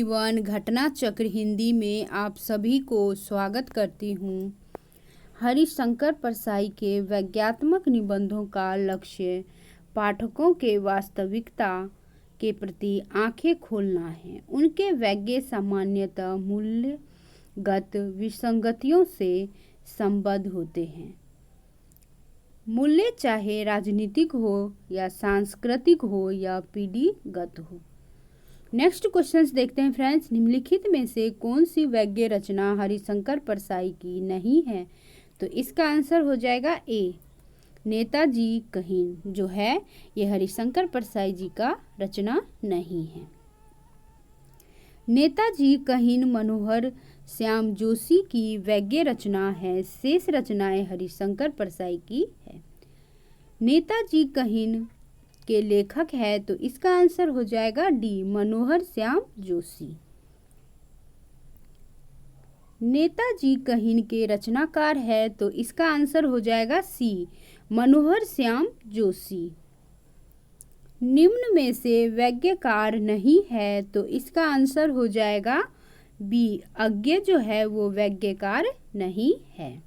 Everyone, घटना चक्र हिंदी में आप सभी को स्वागत करती हूँ। हरिशंकर परसाई के व्यंग्यात्मक निबंधों का लक्ष्य पाठकों के वास्तविकता के प्रति आंखें खोलना है। उनके व्यंग्य सामान्यतः मूल्यगत विसंगतियों से संबद्ध होते हैं। मूल्य चाहे राजनीतिक हो या सांस्कृतिक हो या पीढ़ीगत हो। नेक्स्ट क्वेश्चंस देखते हैं फ्रेंड्स। निम्नलिखित में से कौन सी व्यंग्य रचना हरिशंकर परसाई की नहीं है? तो इसका आंसर हो जाएगा ए, नेताजी कहीन। जो है ये हरिशंकर परसाई जी का रचना नहीं है। नेताजी कहीन मनोहर श्याम जोशी की व्यंग्य रचना है। शेष रचनाएं हरिशंकर परसाई की है। नेताजी कहीन के लेखक है तो इसका आंसर हो जाएगा डी, मनोहर श्याम जोशी। नेताजी कहीन के रचनाकार है तो इसका आंसर हो जाएगा सी, मनोहर श्याम जोशी। निम्न में से व्यंग्यकार नहीं है तो इसका आंसर हो जाएगा बी, अज्ञे जो है वो व्यंग्यकार नहीं है।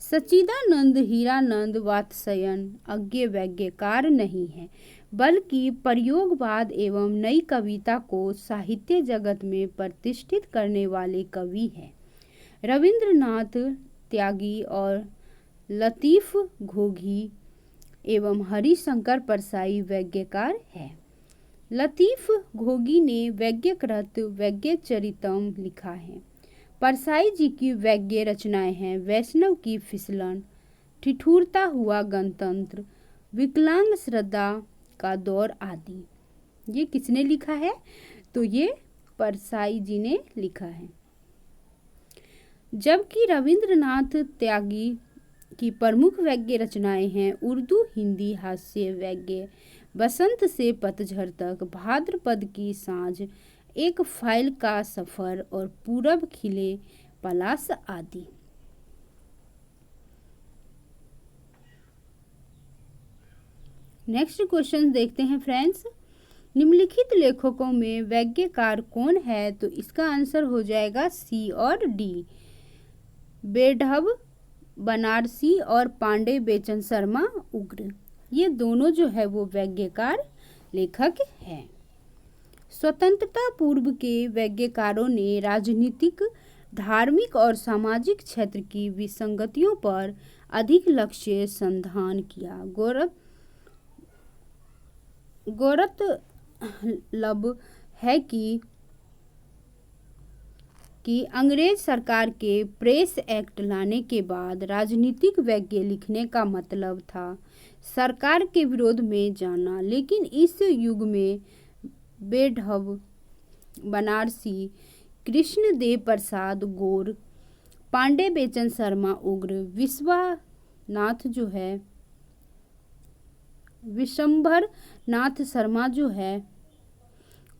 सच्चिदानंद हीरानंद वात्स्ययन अज्ञे व्यंग्यकार नहीं है, बल्कि प्रयोगवाद एवं नई कविता को साहित्य जगत में प्रतिष्ठित करने वाले कवि हैं। रविंद्रनाथ त्यागी और लतीफ घोगी एवं हरिशंकर परसाई व्यंग्यकार है। लतीफ घोगी ने व्यंग्यकृत व्यंग्यचरितम लिखा है। परसाई जी की व्यंग्य रचनाएं हैं वैष्णव की फिसलन, ठिठुरता हुआ गणतंत्र, विकलांग श्रद्धा का दौर आदि। ये किसने लिखा है? तो ये परसाई जी ने लिखा है। जबकि रविंद्रनाथ त्यागी की प्रमुख व्यंग्य रचनाएं हैं उर्दू हिंदी हास्य व्यंग्य, बसंत से पतझड़ तक, भाद्रपद की सांझ, एक फाइल का सफर और पूरब खिले पलाश आदि। नेक्स्ट क्वेश्चन देखते हैं फ्रेंड्स। निम्नलिखित लेखकों में व्यंग्यकार कौन है? तो इसका आंसर हो जाएगा सी और डी, बेढब बनारसी और पांडे बेचन शर्मा उग्र। ये दोनों जो है वो व्यंग्यकार लेखक हैं। स्वतंत्रता पूर्व के व्यंग्यकारों ने राजनीतिक, धार्मिक और सामाजिक क्षेत्र की विसंगतियों पर अधिक लक्ष्य संधान किया। गौरतलब है कि अंग्रेज सरकार के प्रेस एक्ट लाने के बाद राजनीतिक व्यंग्य लिखने का मतलब था सरकार के विरोध में जाना। लेकिन इस युग में बेढब बनारसी, कृष्णदेव प्रसाद गौर, पांडे बेचन शर्मा उग्र, विश्वनाथ जो है विशंभर नाथ शर्मा जो है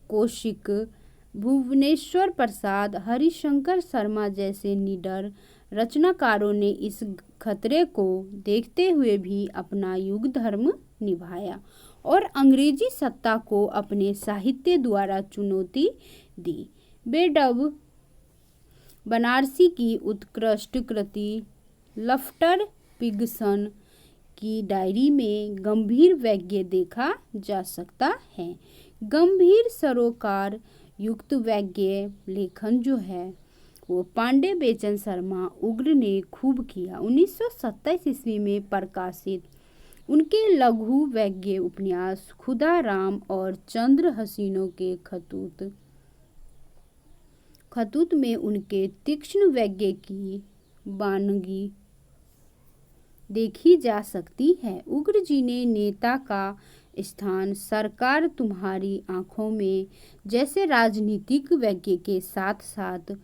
कौशिक, भुवनेश्वर प्रसाद, हरिशंकर शर्मा जैसे निडर रचनाकारों ने इस खतरे को देखते हुए भी अपना युग धर्म निभाया और अंग्रेजी सत्ता को अपने साहित्य द्वारा चुनौती दी। बेढब बनारसी की उत्कृष्ट कृति लफ्टर पिग्सन की डायरी में गंभीर व्यंग्य देखा जा सकता है। गंभीर सरोकार युक्त व्यंग्य लेखन जो है वो पांडे बेचन शर्मा उग्र ने खूब किया। 1927 ईस्वी में प्रकाशित उनके लघु व्यंग्य उपन्यास खुदा राम और चंद्र हसीनों के खतूत में उनके तीक्ष्ण व्यंग्य की बानगी देखी जा सकती है। उग्र जी ने नेता का स्थान सरकार तुम्हारी आंखों में जैसे राजनीतिक व्यंग्य के साथ साथ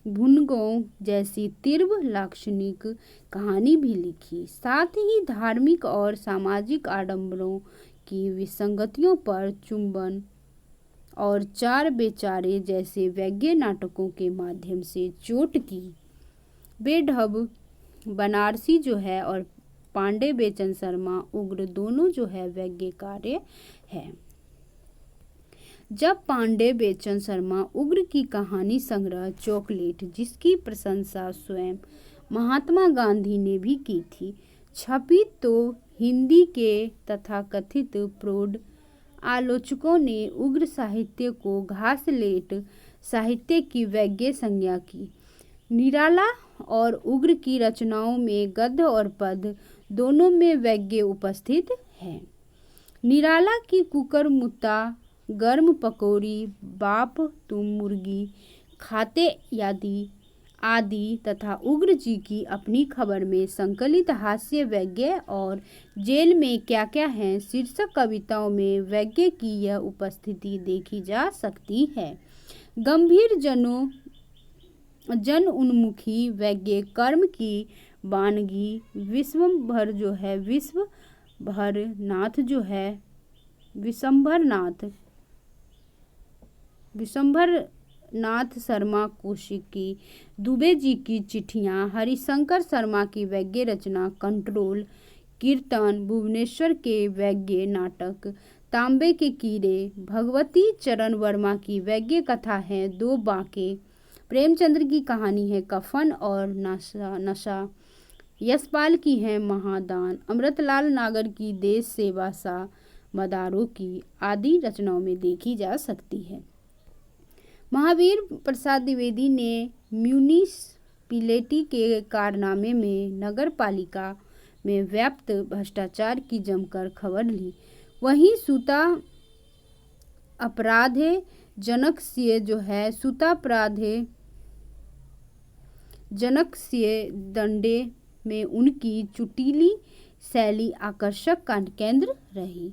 भुनगों जैसी तीव्र लाक्षणिक कहानी भी लिखी। साथ ही धार्मिक और सामाजिक आडंबरों की विसंगतियों पर चुंबन और चार बेचारे जैसे व्यंग्य नाटकों के माध्यम से चोट की। बेढब बनारसी जो है और पांडे बेचन शर्मा उग्र दोनों जो है व्यंग्य कार्य है। जब पांडे बेचन शर्मा उग्र की कहानी संग्रह चॉकलेट, जिसकी प्रशंसा स्वयं महात्मा गांधी ने भी की थी, छपी तो हिंदी के तथाकथित प्रौढ़ आलोचकों ने उग्र साहित्य को घासलेट साहित्य की व्यंग्य संज्ञा की। निराला और उग्र की रचनाओं में गद्य और पद्य दोनों में व्यंग्य उपस्थित है। निराला की कुकर मुत्ता, गर्म पकौड़ी, बाप तुम मुर्गी खाते आदि तथा उग्र जी की अपनी खबर में संकलित हास्य व्यंग्य और जेल में क्या क्या है शीर्षक कविताओं में व्यंग्य की यह उपस्थिति देखी जा सकती है। गंभीर जन उन्मुखी व्यंग्य कर्म की वानगी विशंभरनाथ शर्मा कौशिक की दुबे जी की चिट्ठियां, हरिशंकर शर्मा की व्यंग्य रचना कंट्रोल, कीर्तन, भुवनेश्वर के व्यंग्य नाटक तांबे के कीड़े, भगवती चरण वर्मा की व्यंग्य कथा है दो बांके, प्रेमचंद्र की कहानी है कफन और नशा, यशपाल की है महादान, अमृतलाल नागर की देश सेवा सा मदारों की आदि रचनाओं में देखी जा सकती है। महावीर प्रसाद द्विवेदी ने म्यूनिसिपैलिटी के कारनामे में नगर पालिका में व्याप्त भ्रष्टाचार की जमकर खबर ली। वहीं जनकस्य दंडे में उनकी चुटीली शैली आकर्षक का केंद्र रही।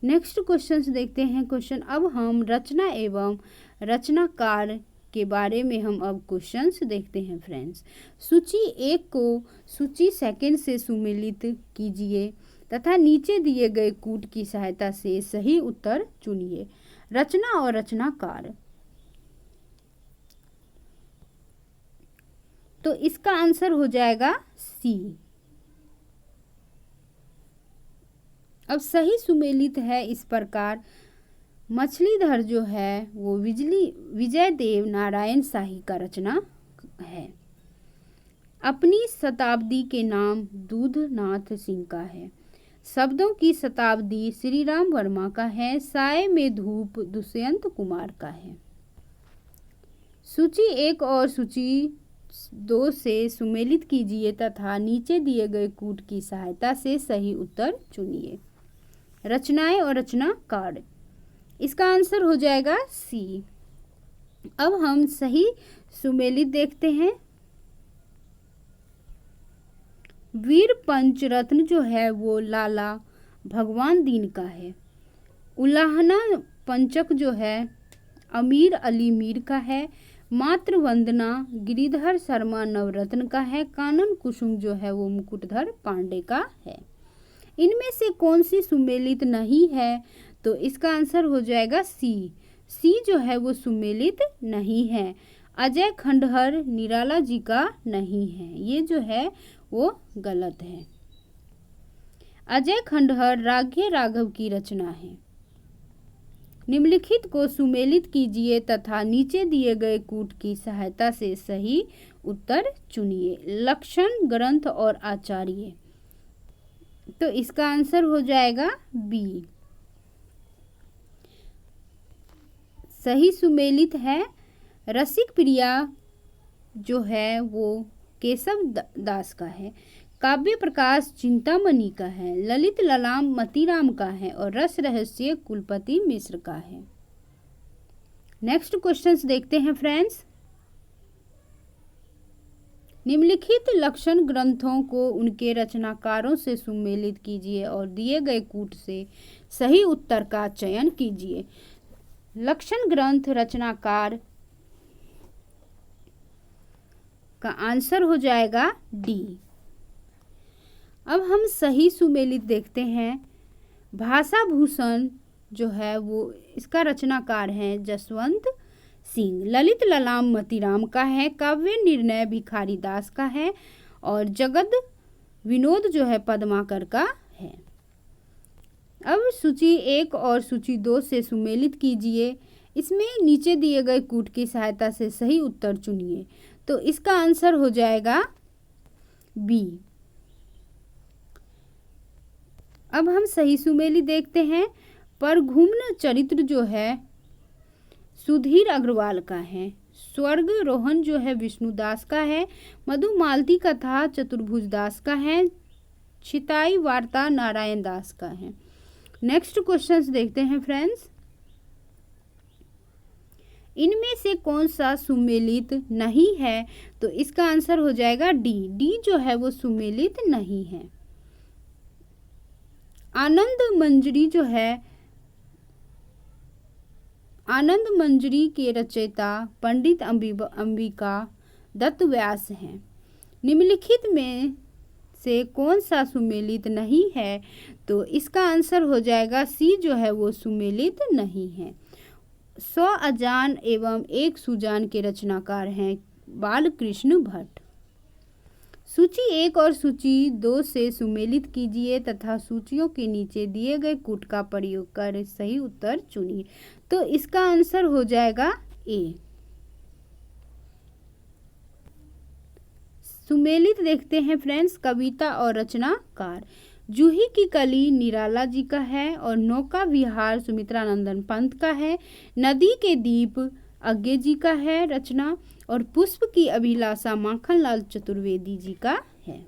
नेक्स्ट क्वेश्चन देखते हैं। क्वेश्चन अब हम रचना एवं रचनाकार के बारे में हम अब क्वेश्चंस देखते हैं फ्रेंड्स। सूची 1 को सूची 2 से सुमेलित कीजिए तथा नीचे दिए गए कूट की सहायता से सही उत्तर चुनिए। रचना और रचनाकार, तो इसका आंसर हो जाएगा सी। अब सही सुमेलित है इस प्रकार, मछलीधर जो है वो विजय देव नारायण शाही का रचना है। अपनी शताब्दी के नाम दूधनाथ सिंह का है। शब्दों की शताब्दी श्री राम वर्मा का है। साय में धूप दुष्यंत कुमार का है। सूची 1 और सूची 2 से सुमेलित कीजिए तथा नीचे दिए गए कूट की सहायता से सही उत्तर चुनिए। रचनाएं और रचनाकार, इसका आंसर हो जाएगा सी। अब हम सही सुमेलित देखते हैं। वीर पंचरत्न जो है वो लाला भगवान दीन का है। उल्लाहना पंचक जो है अमीर अली मीर का है। मातृ वंदना गिरिधर शर्मा नवरत्न का है। कानन कुसुम जो है वो मुकुटधर पांडे का है। इनमें से कौन सी सुमेलित नहीं है, तो इसका आंसर हो जाएगा सी। सी जो है वो सुमेलित नहीं है। अजय खंडहर निराला जी का नहीं है, ये जो है वो गलत है। अजय खंडहर राघे राघव की रचना है। निम्नलिखित को सुमेलित कीजिए तथा नीचे दिए गए कूट की सहायता से सही उत्तर चुनिए। लक्षण ग्रंथ और आचार्य, तो इसका आंसर हो जाएगा बी। सही सुमेलित है। रसिक प्रिया जो है वो केशव दास का है। काव्य प्रकाश चिंतामणि का है। ललित ललाम मतीराम का है और रस रहस्य कुलपति मिश्र का है। नेक्स्ट क्वेश्चंस देखते हैं फ्रेंड्स। निम्नलिखित लक्षण ग्रंथों को उनके रचनाकारों से सुमेलित कीजिए और दिए गए कूट से सही उत्तर का चयन कीजिए। लक्षण ग्रंथ रचनाकार का आंसर हो जाएगा डी। अब हम सही सुमेलित देखते हैं। भाषा भूषण जो है वो इसका रचनाकार है जसवंत सिंह। ललित ललाम मतीराम का है। काव्य निर्णय भिखारी दास का है और जगद विनोद जो है पद्माकर का है। अब सूची 1 और सूची 2 से सुमेलित कीजिए। इसमें नीचे दिए गए कूट की सहायता से सही उत्तर चुनिए। तो इसका आंसर हो जाएगा बी। अब हम सही सुमेली देखते हैं। परघुम्न चरित्र जो है सुधीर अग्रवाल का है। स्वर्ग रोहन जो है विष्णुदास का है। मधुमालती कथा चतुर्भुज दास का है। छिताई वार्ता नारायण दास का है। नेक्स्ट क्वेश्चंस देखते हैं फ्रेंड्स। इनमें से कौन सा सुमेलित नहीं है? तो इसका आंसर हो जाएगा डी। डी जो है वो सुमेलित नहीं है। आनंद मंजरी जो है, आनंद मंजरी के रचयिता पंडित अंबिका दत्त व्यास हैं। निम्नलिखित में से कौन सा सुमेलित नहीं है? तो इसका आंसर हो जाएगा सी जो है वो सुमेलित नहीं है। 100 अजान एवं 1 सुजान के रचनाकार हैं बालकृष्ण भट्ट। सूची 1 और सूची 2 से सुमेलित कीजिए तथा सूचियों के नीचे दिए गए कूट का प्रयोग कर सही उत्तर चुनिए। तो इसका आंसर हो जाएगा ए। सुमेलित देखते हैं फ्रेंड्स। कविता और रचनाकार। जूही की कली निराला जी का है और नौका विहार सुमित्रा नंदन पंत का है। नदी के दीप अज्ञे जी का है रचना और पुष्प की अभिलाषा माखनलाल चतुर्वेदी जी का है।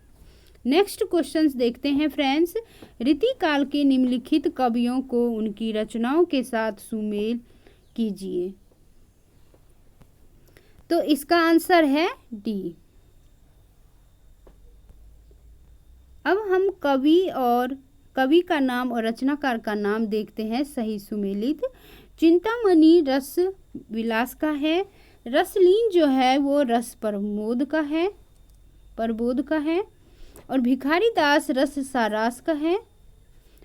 नेक्स्ट क्वेश्चंस देखते हैं फ्रेंड्स। रीतिकाल के निम्नलिखित कवियों को उनकी रचनाओं के साथ सुमेल कीजिए। तो इसका आंसर है डी। अब हम कवि का नाम और रचनाकार का नाम देखते हैं सही सुमेलित। चिंतामणि रस विलास का है। रसलीन जो है वो रस प्रबोध का है और भिखारी दास रस सारास का है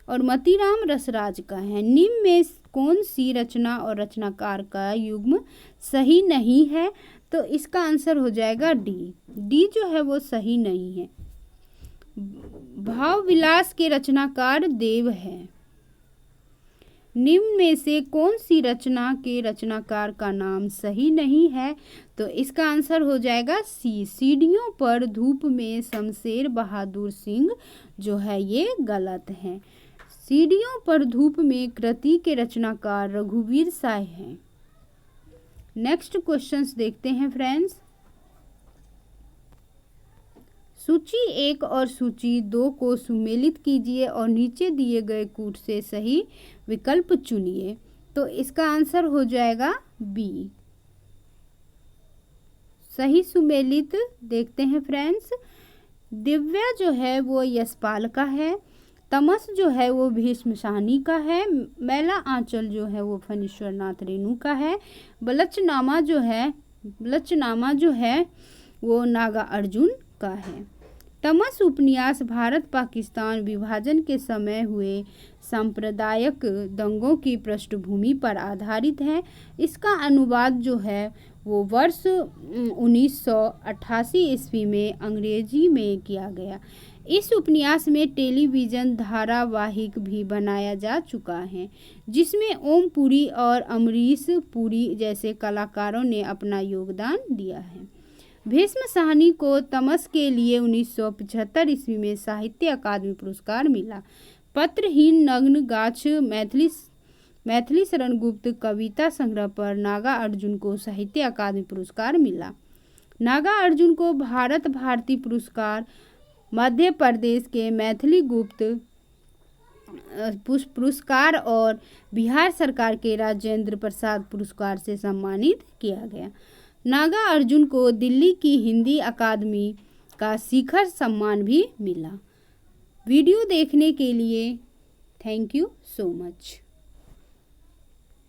और मतीराम रसराज का है। निम्न में कौन सी रचना और रचनाकार का युग्म सही नहीं है? तो इसका आंसर हो जाएगा डी। डी जो है वो सही नहीं है। भाव विलास के रचनाकार देव है। निम्न में से कौन सी रचना के रचनाकार का नाम सही नहीं है? तो इसका आंसर हो जाएगा सी। सीढ़ियों पर धूप में शमशेर बहादुर सिंह जो है ये गलत है। सीढ़ियों पर धूप में कृति के रचनाकार रघुवीर साय हैं। नेक्स्ट क्वेश्चंस देखते हैं फ्रेंड्स। सूची 1 और सूची 2 को सुमेलित कीजिए और नीचे दिए गए कूट से सही विकल्प चुनिए। तो इसका आंसर हो जाएगा बी। सही सुमेलित देखते हैं फ्रेंड्स। दिव्या जो है वो यशपाल का है। तमस जो है वो भीष्म साहनी का है। मैला आंचल जो है वो फणीश्वर नाथ रेणु का है। बलचनामा जो है वो नागा अर्जुन का है। तमस उपन्यास भारत पाकिस्तान विभाजन के समय हुए सांप्रदायिक दंगों की पृष्ठभूमि पर आधारित है। इसका अनुवाद जो है वो वर्ष 1988 ईस्वी में अंग्रेजी में किया गया। इस उपन्यास में टेलीविज़न धारावाहिक भी बनाया जा चुका है जिसमें ओम पुरी और अमरीश पुरी जैसे कलाकारों ने अपना योगदान दिया है। भीष्म साहनी को तमस के लिए 1975 ईस्वी में साहित्य अकादमी पुरस्कार मिला। पत्रहीन नग्न गाछ मैथिली शरण गुप्त कविता संग्रह पर नागा अर्जुन को साहित्य अकादमी पुरस्कार मिला। नागा अर्जुन को भारत भारती पुरस्कार, मध्य प्रदेश के मैथिली गुप्त पुरस्कार और बिहार सरकार के राजेंद्र प्रसाद पुरस्कार से सम्मानित किया गया। नागा अर्जुन को दिल्ली की हिंदी अकादमी का शिखर सम्मान भी मिला। वीडियो देखने के लिए थैंक यू सो मच।